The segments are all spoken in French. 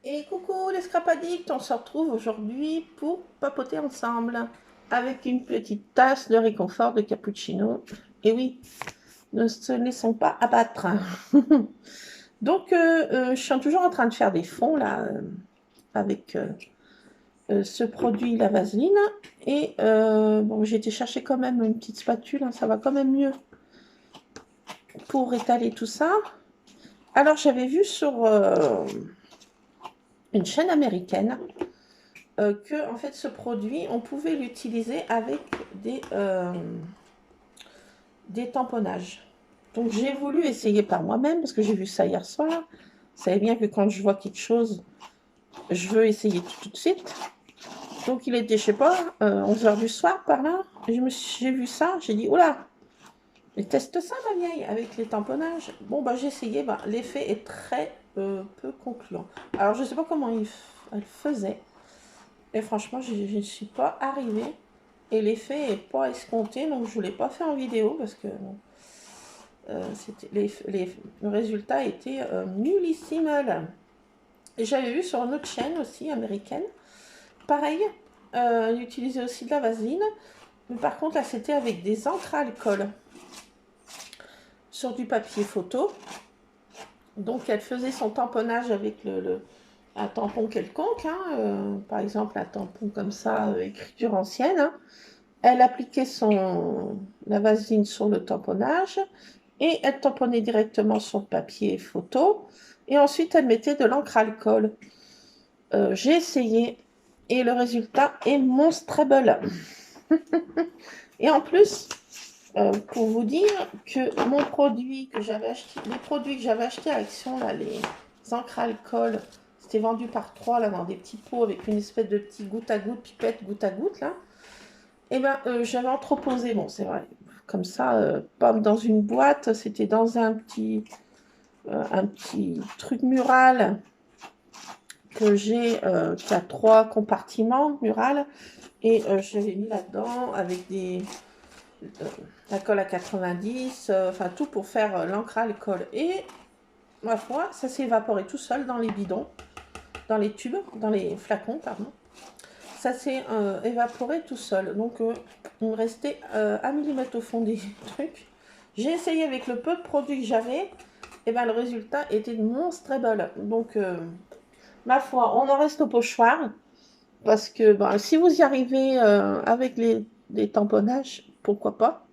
Et coucou les scrapadicts, on se retrouve aujourd'hui pour papoter ensemble avec une petite tasse de réconfort de cappuccino. Et oui, ne se laissons pas abattre. Donc, je suis toujours en train de faire des fonds là avec ce produit, la vaseline. Et bon, j'ai été chercher quand même une petite spatule, hein, ça va quand même mieux pour étaler tout ça. Alors, j'avais vu sur une chaîne américaine que en fait ce produit, on pouvait l'utiliser avec des tamponnages. Donc j'ai voulu essayer par moi-même parce que j'ai vu ça hier soir. Vous savez bien que quand je vois quelque chose, je veux essayer tout de suite. Donc il était, je sais pas, 11 heures du soir par là. J'ai vu ça, j'ai dit, oula, mais teste ça ma vieille avec les tamponnages. Bon bah j'ai essayé, bah, l'effet est très peu concluant. Alors je sais pas comment elle faisait. Et franchement, je ne suis pas arrivée. Et l'effet n'est pas escompté, donc je ne voulais pas faire en vidéo parce que le résultat était nullissime. Et j'avais vu sur une autre chaîne aussi, américaine, pareil, elle utilisait aussi de la vaseline, mais par contre là c'était avec des encres à alcool sur du papier photo. Donc elle faisait son tamponnage avec un tampon quelconque, hein, par exemple un tampon comme ça, écriture ancienne, hein. Elle appliquait la vaseline sur le tamponnage et elle tamponnait directement sur le papier photo. Et ensuite, elle mettait de l'encre alcool. J'ai essayé et le résultat est monstrable. Et en plus, pour vous dire que mon produit que j'avais acheté, les produits que j'avais achetés à Action, là, les encres alcool, c'était vendu par 3 là, dans des petits pots avec une espèce de petit goutte à goutte, pipette goutte à goutte là. Eh ben, j'avais entreposé, bon, c'est vrai, comme ça, pas dans une boîte, c'était dans un petit truc mural que j'ai, qui a 3 compartiments mural, et je l'avais mis là-dedans avec la colle à 90, enfin tout pour faire l'encre à alcool. Et ma foi, ça s'est évaporé tout seul dans les bidons, dans les tubes, dans les flacons, pardon. Ça s'est évaporé tout seul. Donc, il me restait 1 millimètre au fond des trucs. J'ai essayé avec le peu de produits que j'avais. Et ben, le résultat était monstrable. Donc, ma foi, on en reste au pochoir. Parce que ben, si vous y arrivez avec les tamponnages, pourquoi pas.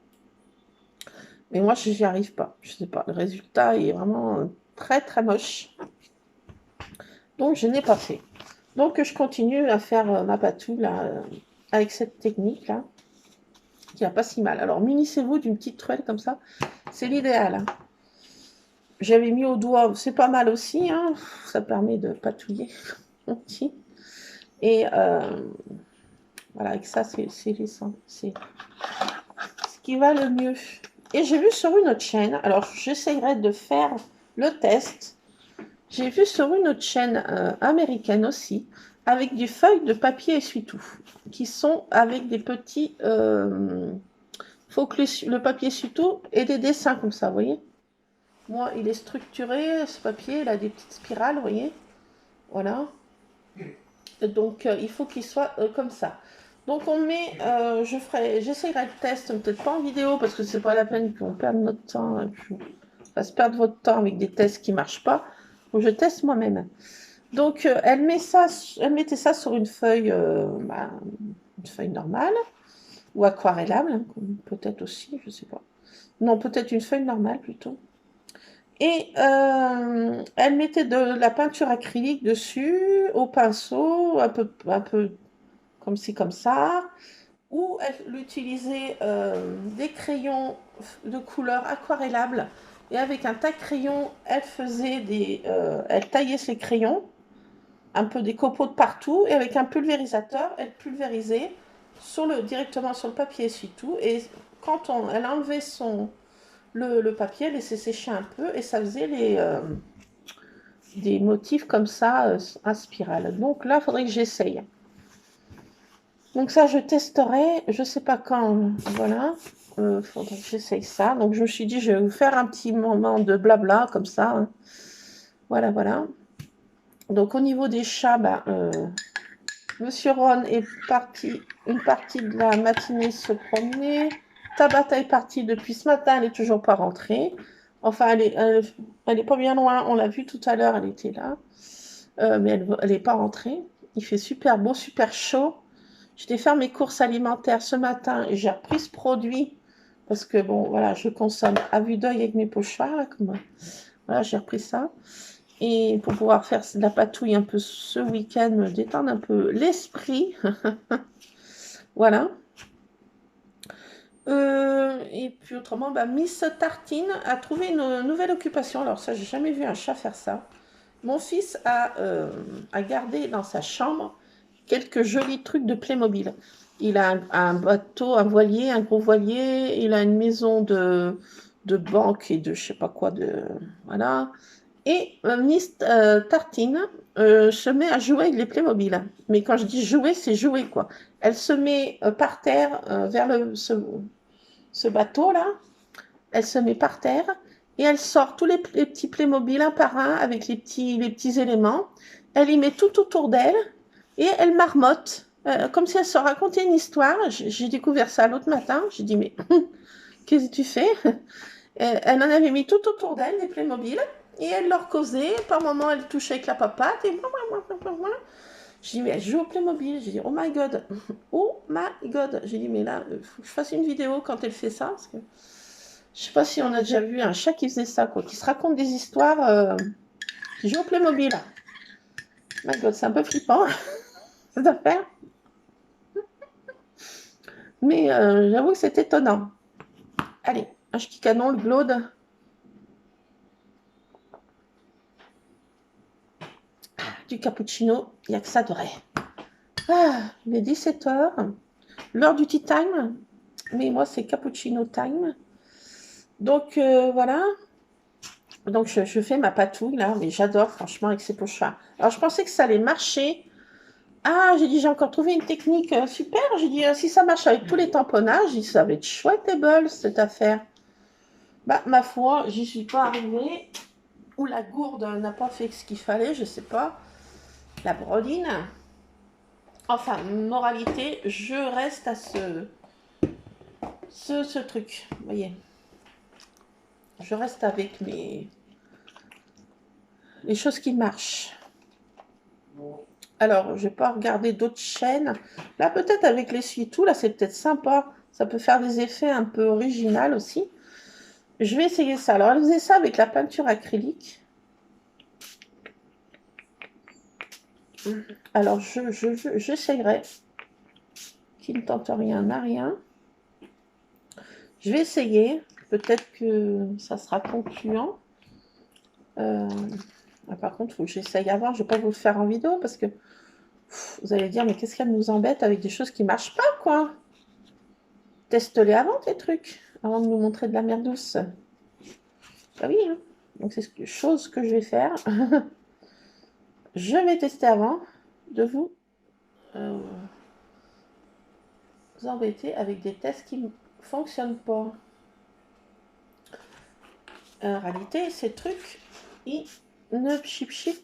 Mais moi, je n'y arrive pas. Je sais pas. Le résultat est vraiment très, très moche. Donc, je n'ai pas fait. Donc, je continue à faire ma patoule là, avec cette technique-là, qui n'a pas si mal. Alors, munissez-vous d'une petite truelle comme ça, c'est l'idéal, hein. J'avais mis au doigt, c'est pas mal aussi, hein. Ça permet de patouiller. Et voilà, avec ça, c'est ce qui va le mieux. Et j'ai vu sur une autre chaîne, alors j'essayerai de faire le test. J'ai vu sur une autre chaîne américaine aussi, avec des feuilles de papier essuie-tout, qui sont avec des petits... faut que le papier essuie-tout ait des dessins comme ça, vous voyez. Moi, il est structuré, ce papier, il a des petites spirales, vous voyez. Voilà. Donc, il faut qu'il soit comme ça. Donc, on met, j'essayerai le test, peut-être pas en vidéo, parce que c'est pas la peine qu'on perde notre temps, fasse perdre votre temps avec des tests qui marchent pas. Donc, je teste moi-même. Donc, elle mettait ça sur une feuille normale, ou aquarellable, hein, peut-être aussi, je sais pas. Non, peut-être une feuille normale plutôt. Et elle mettait de la peinture acrylique dessus, au pinceau, un peu comme ci, comme ça. Ou elle utilisait des crayons de couleur aquarellables. Et avec un taille-crayon, elle taillait ses crayons, un peu des copeaux de partout. Et avec un pulvérisateur, elle pulvérisait directement sur le papier essuie-tout. Et quand elle enlevait le papier, elle laissait sécher un peu. Et ça faisait des motifs comme ça à spirale. Donc là, il faudrait que j'essaye. Donc ça, je testerai, je sais pas quand, voilà. Faudrait que j'essaye ça. Donc je me suis dit, je vais vous faire un petit moment de blabla comme ça, hein. Voilà, voilà. Donc, au niveau des chats, Monsieur Ron est parti une partie de la matinée se promener. Tabata est partie depuis ce matin, elle n'est toujours pas rentrée. Enfin, elle est pas bien loin, on l'a vu tout à l'heure, elle était là. Mais elle n'est pas rentrée. Il fait super beau, super chaud. J'étais faire mes courses alimentaires ce matin et j'ai repris ce produit parce que, bon, voilà, je consomme à vue d'œil avec mes pochoirs, là, comme, voilà, j'ai repris ça. Et pour pouvoir faire de la patouille un peu ce week-end, me détendre un peu l'esprit. Voilà. Et puis autrement, Miss Tartine a trouvé une nouvelle occupation. Alors ça, j'ai jamais vu un chat faire ça. Mon fils a gardé dans sa chambre quelques jolis trucs de Playmobil. Il a un bateau, un voilier, un gros voilier. Il a une maison de banque et de je sais pas quoi de voilà. Et Miss Tartine se met à jouer avec les Playmobil. Mais quand je dis jouer, c'est jouer quoi. Elle se met par terre vers ce bateau-là. Elle se met par terre et elle sort tous les petits Playmobil un par un avec les petits éléments. Elle y met tout autour d'elle et elle marmotte comme si elle se racontait une histoire. J'ai découvert ça l'autre matin. J'ai dit mais qu'est-ce que tu fais? Elle en avait mis tout autour d'elle, des Playmobil, et elle leur causait. Par moments, elle touchait avec la papate, et j'ai dit, mais elle joue au Playmobil. J'ai dit, oh my god, oh my god. J'ai dit, mais là, il faut que je fasse une vidéo quand elle fait ça. Parce que je sais pas si on a déjà vu un chat qui faisait ça, quoi, qui se raconte des histoires, qui joue au Playmobil. My god, c'est un peu flippant, cette affaire. Mais j'avoue que c'est étonnant. Allez, un ch'ti canon, le glaude. Du cappuccino, il n'y a que ça de vrai. Ah, il est 17h, l'heure du tea time, mais moi c'est cappuccino time. Donc voilà, donc je fais ma patouille là, mais j'adore franchement avec ces pochoirs. Alors je pensais que ça allait marcher. Ah, j'ai dit j'ai encore trouvé une technique super, j'ai dit si ça marche avec tous les tamponnages, ça va être chouettable cette affaire. Ma foi, j'y suis pas arrivée. Ou la gourde n'a pas fait ce qu'il fallait, je sais pas. La brodine. Enfin, moralité, je reste à ce truc, vous voyez. Je reste avec les choses qui marchent. Alors, je vais pas regarder d'autres chaînes. Là, peut-être avec l'essuie-tout, là, c'est peut-être sympa. Ça peut faire des effets un peu originaux aussi. Je vais essayer ça. Alors, elle faisait ça avec la peinture acrylique. Alors, j'essayerai. Qui ne tente rien n'a rien. Je vais essayer. Peut-être que ça sera concluant. Par contre, il faut que j'essaye avant. Je ne vais pas vous le faire en vidéo parce que vous allez dire, mais qu'est-ce qu'elle nous embête avec des choses qui ne marchent pas, quoi? Teste-les avant, tes trucs, avant de nous montrer de la merde douce. Bah oui, hein. Donc c'est chose que je vais faire. Je vais tester avant de vous embêter avec des tests qui ne fonctionnent pas. En réalité, ces trucs, ils ne chip-shift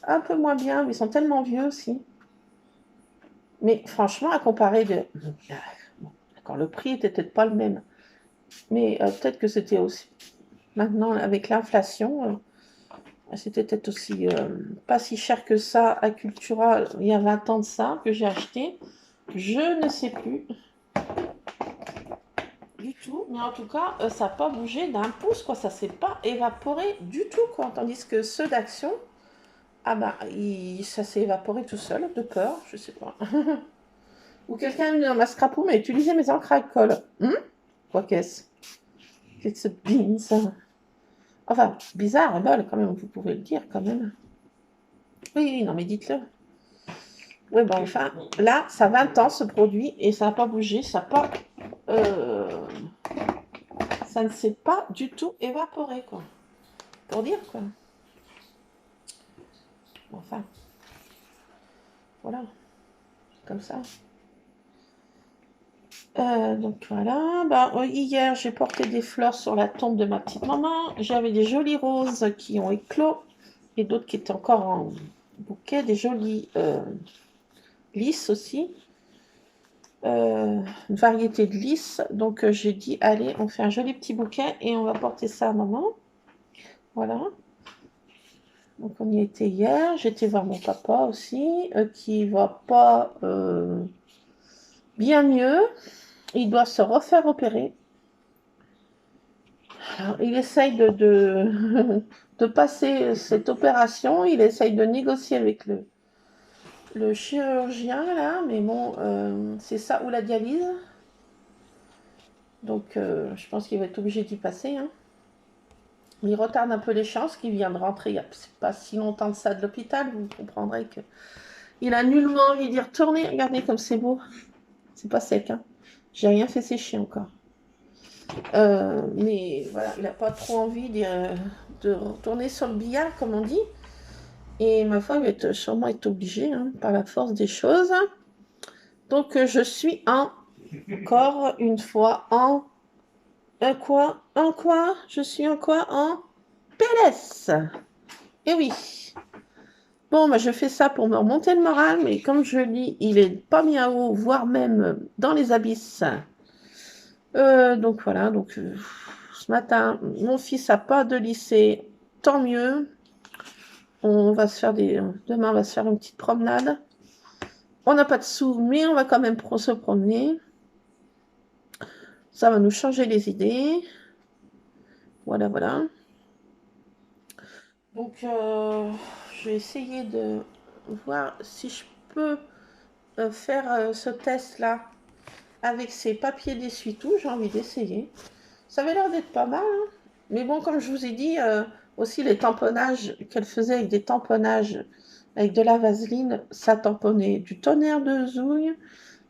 un peu moins bien, mais ils sont tellement vieux aussi. Mais franchement, à comparer de... Bon, d'accord, le prix était peut-être pas le même. Mais peut-être que c'était aussi... Maintenant, avec l'inflation, c'était peut-être aussi pas si cher que ça à Cultura il y a 20 ans de ça que j'ai acheté. Je ne sais plus du tout. Mais en tout cas, ça n'a pas bougé d'un pouce, quoi. Ça s'est pas évaporé du tout, quoi. Tandis que ceux d'Action, ça s'est évaporé tout seul, de peur, je sais pas. Ou quelqu'un dans ma scrapoum a utilisé mes encres à colle. Quoi qu'est-ce? Qu'est-ce que c'est ça? Enfin, bizarre, bol, quand même, vous pouvez le dire, quand même. Oui, non, mais dites-le. Oui, bon, enfin, là, ça a 20 ans, ce produit, et ça n'a pas bougé, ça ne s'est pas du tout évaporé, quoi. Pour dire, quoi. Enfin, voilà, comme ça. Donc voilà, hier j'ai porté des fleurs sur la tombe de ma petite maman. J'avais des jolies roses qui ont éclos et d'autres qui étaient encore bouquet, des jolis lys aussi. Une variété de lys. Donc j'ai dit, allez, on fait un joli petit bouquet et on va porter ça à maman. Voilà. Donc on y était hier. J'étais voir mon papa aussi, qui va pas bien mieux. Il doit se refaire opérer. Alors, il essaye de passer cette opération. Il essaye de négocier avec le chirurgien, là. Mais bon, c'est ça ou la dialyse. Donc, je pense qu'il va être obligé d'y passer. Hein. Il retarde un peu les chances qu'il vient de rentrer il n'y a pas si longtemps de ça de l'hôpital. Vous comprendrez que il a nullement envie d'y retourner. Regardez comme c'est beau. C'est pas sec. Hein. J'ai rien fait sécher encore. Mais voilà, il n'a pas trop envie de retourner sur le billard, comme on dit. Et ma foi, il va sûrement être obligé, hein, par la force des choses. Donc, je suis encore une fois en... quoi? En quoi? Je suis en quoi? En PLS. Et oui. Bon, bah, je fais ça pour me remonter le moral, mais comme je dis, il est pas mis à haut, voire même dans les abysses. Donc voilà, ce matin, mon fils n'a pas de lycée, tant mieux. On va se faire demain, on va se faire une petite promenade. On n'a pas de sous, mais on va quand même se promener. Ça va nous changer les idées. Voilà, voilà. Donc, je vais essayer de voir si je peux faire ce test-là avec ces papiers d'essuie-tout. J'ai envie d'essayer. Ça avait l'air d'être pas mal. Hein. Mais bon, comme je vous ai dit, aussi les tamponnages qu'elle faisait avec des tamponnages avec de la vaseline, ça tamponnait du tonnerre de zouille.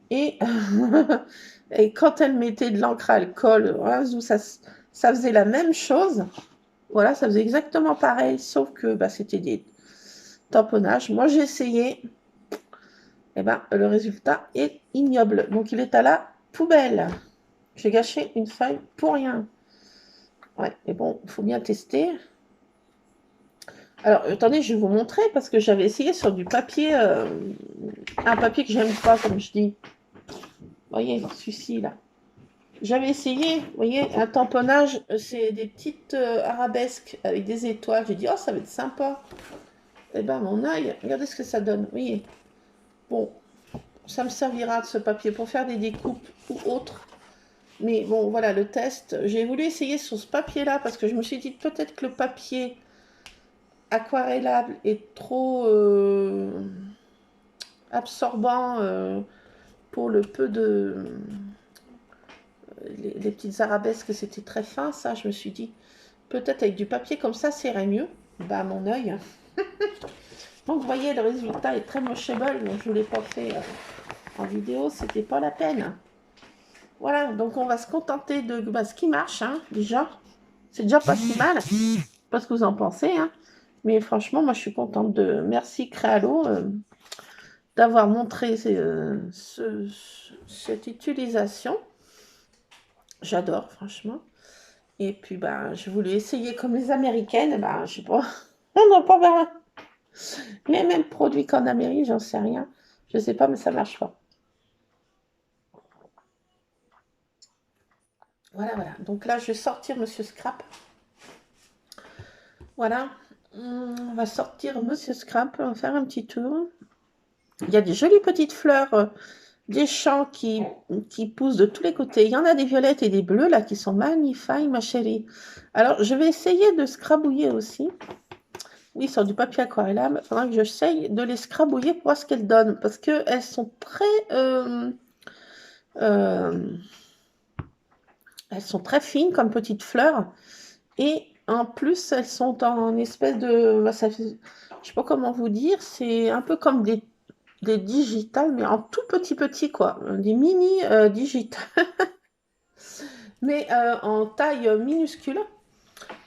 Et, et quand elle mettait de l'encre à alcool, voilà, ça faisait la même chose. Voilà, ça faisait exactement pareil, sauf que bah, c'était des tamponnages. Moi, j'ai essayé. Et ben, le résultat est ignoble. Donc, il est à la poubelle. J'ai gâché une feuille pour rien. Ouais, mais bon, il faut bien tester. Alors, attendez, je vais vous montrer parce que j'avais essayé sur du papier, un papier que j'aime pas, comme je dis. Vous voyez, celui-ci là. J'avais essayé, vous voyez, un tamponnage, c'est des petites arabesques avec des étoiles. J'ai dit, oh, ça va être sympa. Eh ben, mon œil, regardez ce que ça donne. Vous voyez. Bon, ça me servira de ce papier pour faire des découpes ou autres. Mais bon, voilà, le test. J'ai voulu essayer sur ce papier-là parce que je me suis dit peut-être que le papier aquarellable est trop absorbant pour le peu de... les petites arabesques, c'était très fin, ça. Je me suis dit, peut-être avec du papier comme ça, ça irait mieux. Bah, mon œil. Donc, vous voyez, le résultat est très mochable. Donc, je ne l'ai pas fait en vidéo, c'était pas la peine. Voilà, donc on va se contenter de ce qui marche, hein, déjà. C'est déjà pas si mal. Je sais pas ce que vous en pensez, hein. Mais franchement, moi, je suis contente de... Merci Créalo d'avoir montré cette utilisation. J'adore, franchement. Et puis, bah, je voulais essayer comme les Américaines. Bah, je sais pas. On n'a pas les mêmes produits qu'en Amérique, j'en sais rien. Je sais pas, mais ça marche pas. Voilà, voilà. Donc là, je vais sortir Monsieur Scrap. Voilà. On va sortir Monsieur Scrap. On va faire un petit tour. Il y a des jolies petites fleurs, des champs qui poussent de tous les côtés. Il y en a des violettes et des bleues là qui sont magnifiques, ma chérie. Alors, je vais essayer de scrabouiller aussi. Oui, sur du papier aquarellable. Il faudra que j'essaye de les scrabouiller pour voir ce qu'elles donnent. Parce qu'elles sont elles sont très fines comme petites fleurs. Et en plus, elles sont en espèce de... Bah, je sais pas comment vous dire. C'est un peu comme des digitales, mais en tout petit, quoi. Des mini digitales. Mais en taille minuscule.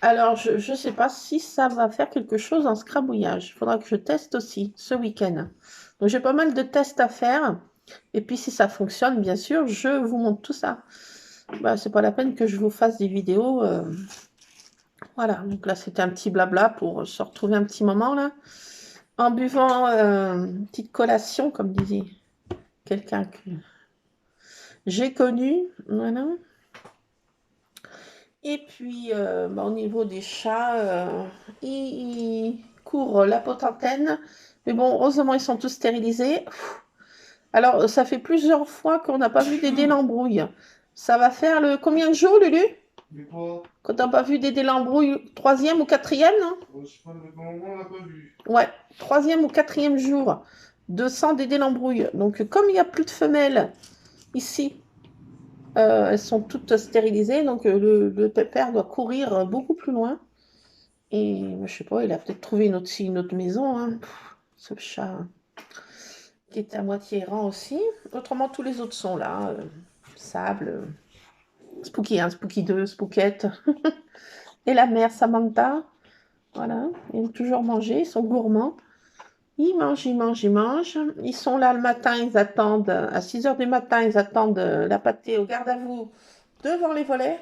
Alors, je ne sais pas si ça va faire quelque chose en scrabouillage. Il faudra que je teste aussi ce week-end. Donc, j'ai pas mal de tests à faire. Et puis, si ça fonctionne, bien sûr, je vous montre tout ça. Bah, c'est pas la peine que je vous fasse des vidéos. Voilà, donc là, c'était un petit blabla pour se retrouver un petit moment, là. en buvant une petite collation, comme disait quelqu'un que j'ai connu. Voilà. Et puis, au niveau des chats, ils courent la potentaine. Mais bon, heureusement, ils sont tous stérilisés. Alors, ça fait plusieurs fois qu'on n'a pas vu Dédé l'embrouille. Ça va faire le combien de jours, Lulu? Mais quoi? Quand t'as pas vu Dédé l'embrouille, troisième ou quatrième, non? Je sais pas, depuis un moment, on l'a pas vu. Ouais, troisième ou quatrième jour de sans Dédé l'embrouille. Donc, comme il n'y a plus de femelles ici, elles sont toutes stérilisées, donc le pépère doit courir beaucoup plus loin. Et je sais pas, il a peut-être trouvé une autre maison, hein. Ce chat qui est à moitié errant aussi. Autrement, tous les autres sont là. Sable, Spooky 1, Spooky 2, Spookette. Et la mère Samantha. Voilà, ils aiment toujours manger, ils sont gourmands. Ils mangent, ils mangent, ils mangent. Ils sont là le matin, ils attendent, à 6 heures du matin, ils attendent la pâtée au garde à vous devant les volets.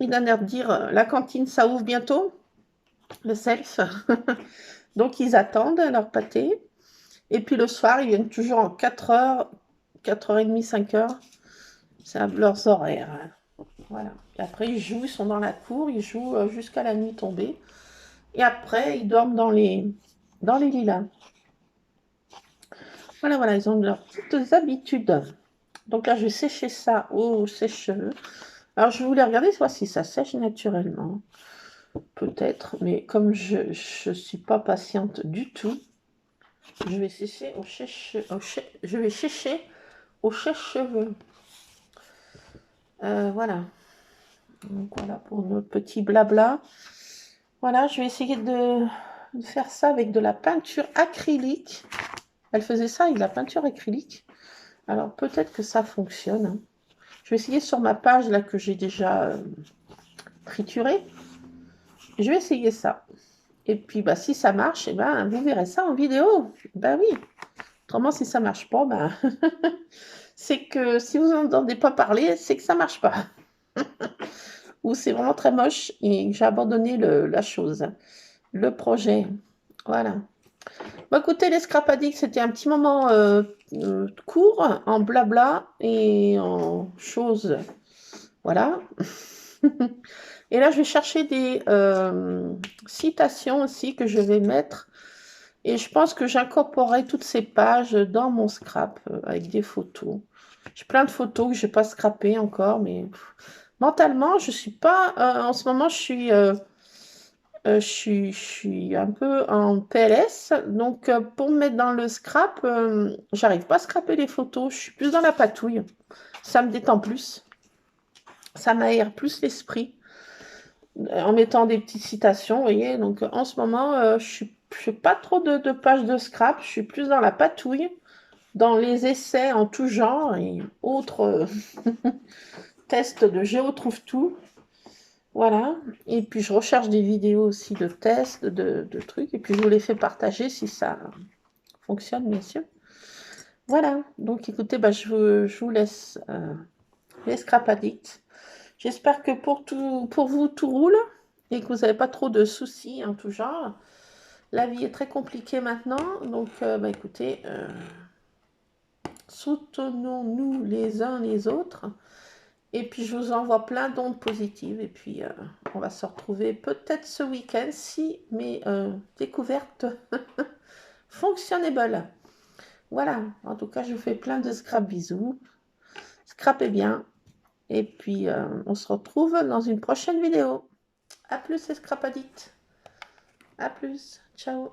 Il a l'air de dire la cantine, ça ouvre bientôt, le self. Donc ils attendent leur pâté. Et puis le soir, ils viennent toujours en 4 heures, 4h30, 5 heures. C'est leurs horaires. Voilà. Et après, ils jouent, ils sont dans la cour, ils jouent jusqu'à la nuit tombée. Et après, ils dorment dans les lilas. Voilà, voilà, ils ont leurs petites habitudes. Donc là, je vais sécher ça au sèche-cheveux. Alors, je voulais regarder voir si ça sèche naturellement. Peut-être, mais comme je ne suis pas patiente du tout, je vais sécher je vais sécher au sèche-cheveux. Voilà. Donc voilà pour notre petit blabla. Voilà, je vais essayer de faire ça avec de la peinture acrylique. Elle faisait ça avec de la peinture acrylique. Alors peut-être que ça fonctionne, hein. Je vais essayer sur ma page là que j'ai déjà triturée. Je vais essayer ça. Et puis bah, si ça marche, eh ben, vous verrez ça en vidéo. Ben oui. Autrement, si ça marche pas, ben, c'est que si vous n'entendez pas parler, c'est que ça marche pas. Ou c'est vraiment très moche et j'ai abandonné la chose, le projet. Voilà. Bon, écoutez, les Scrap Addicts, c'était un petit moment court, en blabla et en choses. Voilà. Et là, je vais chercher des citations aussi que je vais mettre. Et je pense que j'incorporerai toutes ces pages dans mon scrap avec des photos. J'ai plein de photos que je n'ai pas scrappées encore, mais mentalement, je suis pas. En ce moment, je suis un peu en PLS. Donc, pour me mettre dans le scrap, j'arrive pas à scraper les photos. Je suis plus dans la patouille. Ça me détend plus. Ça m'aère plus l'esprit. En mettant des petites citations, vous voyez. Donc, en ce moment, je suis pas trop de pages de scrap. Je suis plus dans la patouille, dans les essais en tout genre et autres tests de Géo trouve tout. Voilà. Et puis je recherche des vidéos aussi de tests, de trucs. Et puis je vous les fais partager si ça fonctionne, bien sûr. Voilà. Donc écoutez, bah, je vous laisse les Scrap Addicts. J'espère que pour vous, tout roule et que vous n'avez pas trop de soucis en tout genre. La vie est très compliquée maintenant. Donc bah, écoutez, soutenons-nous les uns les autres. Et puis je vous envoie plein d'ondes positives. Et puis on va se retrouver peut-être ce week-end si mes découvertes fonctionnable. Voilà, en tout cas je vous fais plein de scrap bisous. Scrapez bien. Et puis on se retrouve dans une prochaine vidéo. A plus les scrap addicts. A plus. Ciao.